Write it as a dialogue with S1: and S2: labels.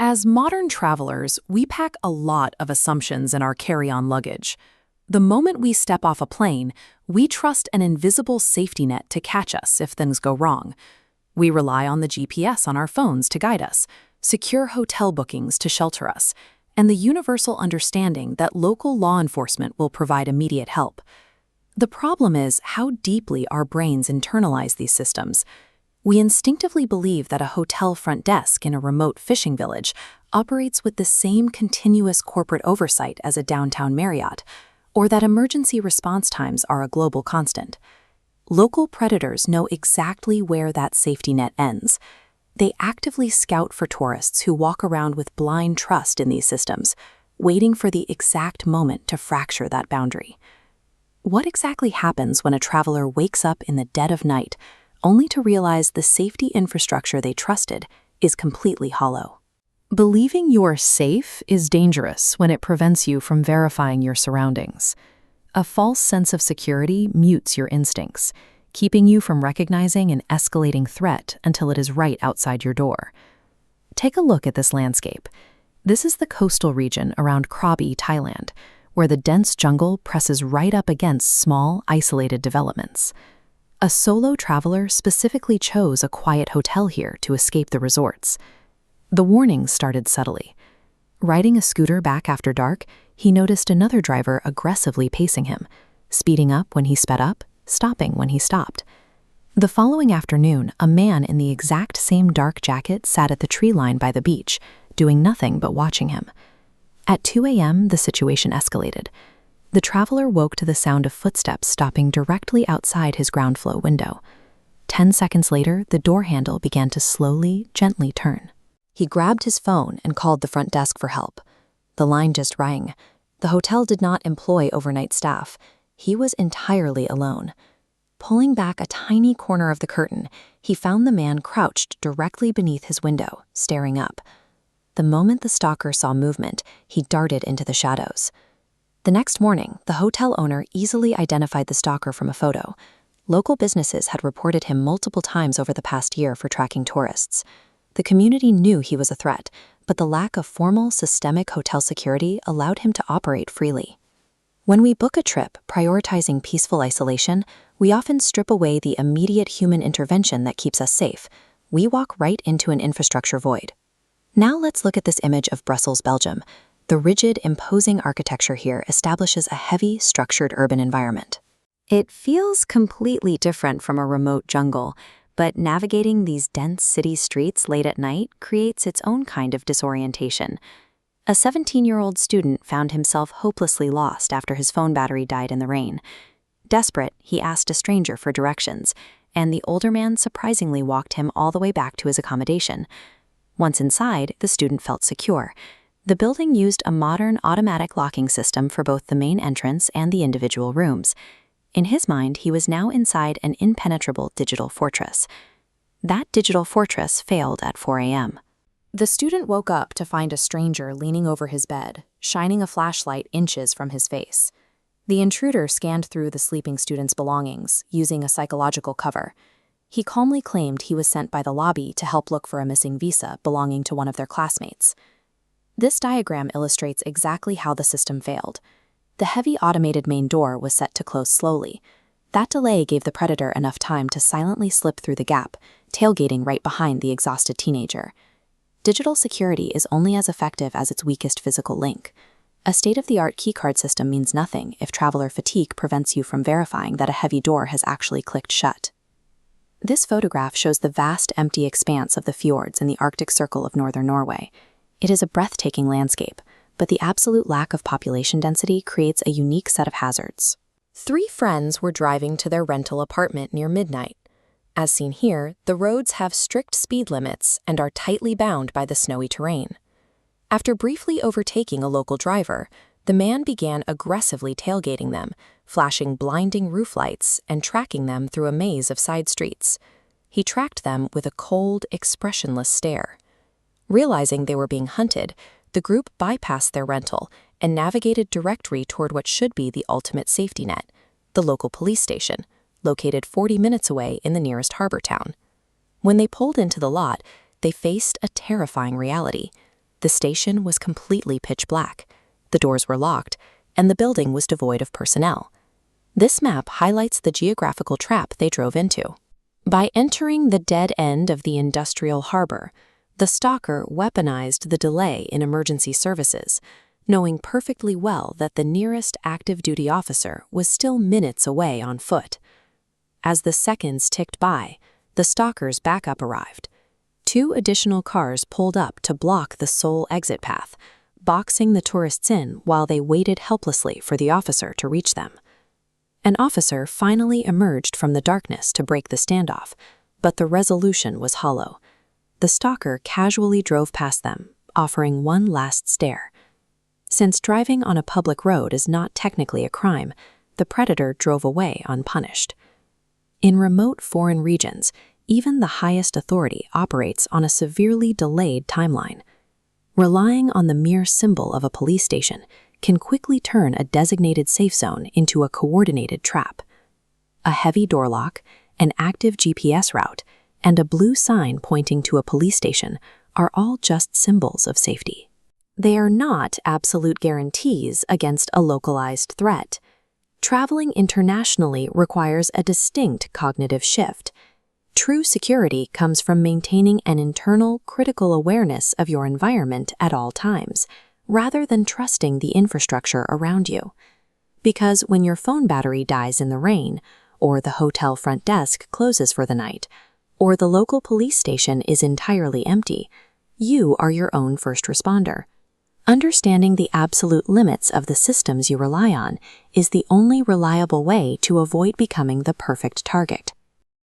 S1: As modern travelers, we pack a lot of assumptions in our carry-on luggage. The moment we step off a plane, we trust an invisible safety net to catch us if things go wrong. We rely on the GPS on our phones to guide us, secure hotel bookings to shelter us, and the universal understanding that local law enforcement will provide immediate help. The problem is how deeply our brains internalize these systems. We instinctively believe that a hotel front desk in a remote fishing village operates with the same continuous corporate oversight as a downtown Marriott, or that emergency response times are a global constant. Local predators know exactly where that safety net ends. They actively scout for tourists who walk around with blind trust in these systems, waiting for the exact moment to fracture that boundary. What exactly happens when a traveler wakes up in the dead of night, only to realize the safety infrastructure they trusted is completely hollow? Believing you're safe is dangerous when it prevents you from verifying your surroundings. A false sense of security mutes your instincts, keeping you from recognizing an escalating threat until it is right outside your door. Take a look at this landscape. This is the coastal region around Krabi, Thailand, where the dense jungle presses right up against small, isolated developments. A solo traveler specifically chose a quiet hotel here to escape the resorts. The warnings started subtly. Riding a scooter back after dark, he noticed another driver aggressively pacing him, speeding up when he sped up, stopping when he stopped. The following afternoon, a man in the exact same dark jacket sat at the tree line by the beach, doing nothing but watching him. At 2 a.m., the situation escalated. The traveler woke to the sound of footsteps stopping directly outside his ground floor window. 10 seconds later, the door handle began to slowly, gently turn. He grabbed his phone and called the front desk for help. The line just rang. The hotel did not employ overnight staff. He was entirely alone. Pulling back a tiny corner of the curtain, he found the man crouched directly beneath his window, staring up. The moment the stalker saw movement, he darted into the shadows. The next morning, the hotel owner easily identified the stalker from a photo. Local businesses had reported him multiple times over the past year for tracking tourists. The community knew he was a threat, but the lack of formal, systemic hotel security allowed him to operate freely. When we book a trip prioritizing peaceful isolation, we often strip away the immediate human intervention that keeps us safe. We walk right into an infrastructure void. Now let's look at this image of Brussels, Belgium. The rigid, imposing architecture here establishes a heavy, structured urban environment. It feels completely different from a remote jungle, but navigating these dense city streets late at night creates its own kind of disorientation. A 17-year-old student found himself hopelessly lost after his phone battery died in the rain. Desperate, he asked a stranger for directions, and the older man surprisingly walked him all the way back to his accommodation. Once inside, the student felt secure. The building used a modern automatic locking system for both the main entrance and the individual rooms. In his mind, he was now inside an impenetrable digital fortress. That digital fortress failed at 4 a.m. The student woke up to find a stranger leaning over his bed, shining a flashlight inches from his face. The intruder scanned through the sleeping student's belongings, using a psychological cover. He calmly claimed he was sent by the lobby to help look for a missing visa belonging to one of their classmates. This diagram illustrates exactly how the system failed. The heavy automated main door was set to close slowly. That delay gave the predator enough time to silently slip through the gap, tailgating right behind the exhausted teenager. Digital security is only as effective as its weakest physical link. A state-of-the-art keycard system means nothing if traveler fatigue prevents you from verifying that a heavy door has actually clicked shut. This photograph shows the vast empty expanse of the fjords in the Arctic Circle of northern Norway. It is a breathtaking landscape, but the absolute lack of population density creates a unique set of hazards. 3 friends were driving to their rental apartment near midnight. As seen here, the roads have strict speed limits and are tightly bound by the snowy terrain. After briefly overtaking a local driver, the man began aggressively tailgating them, flashing blinding roof lights and tracking them through a maze of side streets. He tracked them with a cold, expressionless stare. Realizing they were being hunted, the group bypassed their rental and navigated directly toward what should be the ultimate safety net, the local police station, located 40 minutes away in the nearest harbor town. When they pulled into the lot, they faced a terrifying reality. The station was completely pitch black. The doors were locked, and the building was devoid of personnel. This map highlights the geographical trap they drove into. By entering the dead end of the industrial harbor, the stalker weaponized the delay in emergency services, knowing perfectly well that the nearest active duty officer was still minutes away on foot. As the seconds ticked by, the stalker's backup arrived. 2 additional cars pulled up to block the sole exit path, boxing the tourists in while they waited helplessly for the officer to reach them. An officer finally emerged from the darkness to break the standoff, but the resolution was hollow. The stalker casually drove past them, offering one last stare. Since driving on a public road is not technically a crime, the predator drove away unpunished. In remote foreign regions, even the highest authority operates on a severely delayed timeline. Relying on the mere symbol of a police station can quickly turn a designated safe zone into a coordinated trap. A heavy door lock, an active GPS route, and a blue sign pointing to a police station are all just symbols of safety. They are not absolute guarantees against a localized threat. Traveling internationally requires a distinct cognitive shift. True security comes from maintaining an internal, critical awareness of your environment at all times, rather than trusting the infrastructure around you. Because when your phone battery dies in the rain, or the hotel front desk closes for the night, or the local police station is entirely empty, you are your own first responder. Understanding the absolute limits of the systems you rely on is the only reliable way to avoid becoming the perfect target.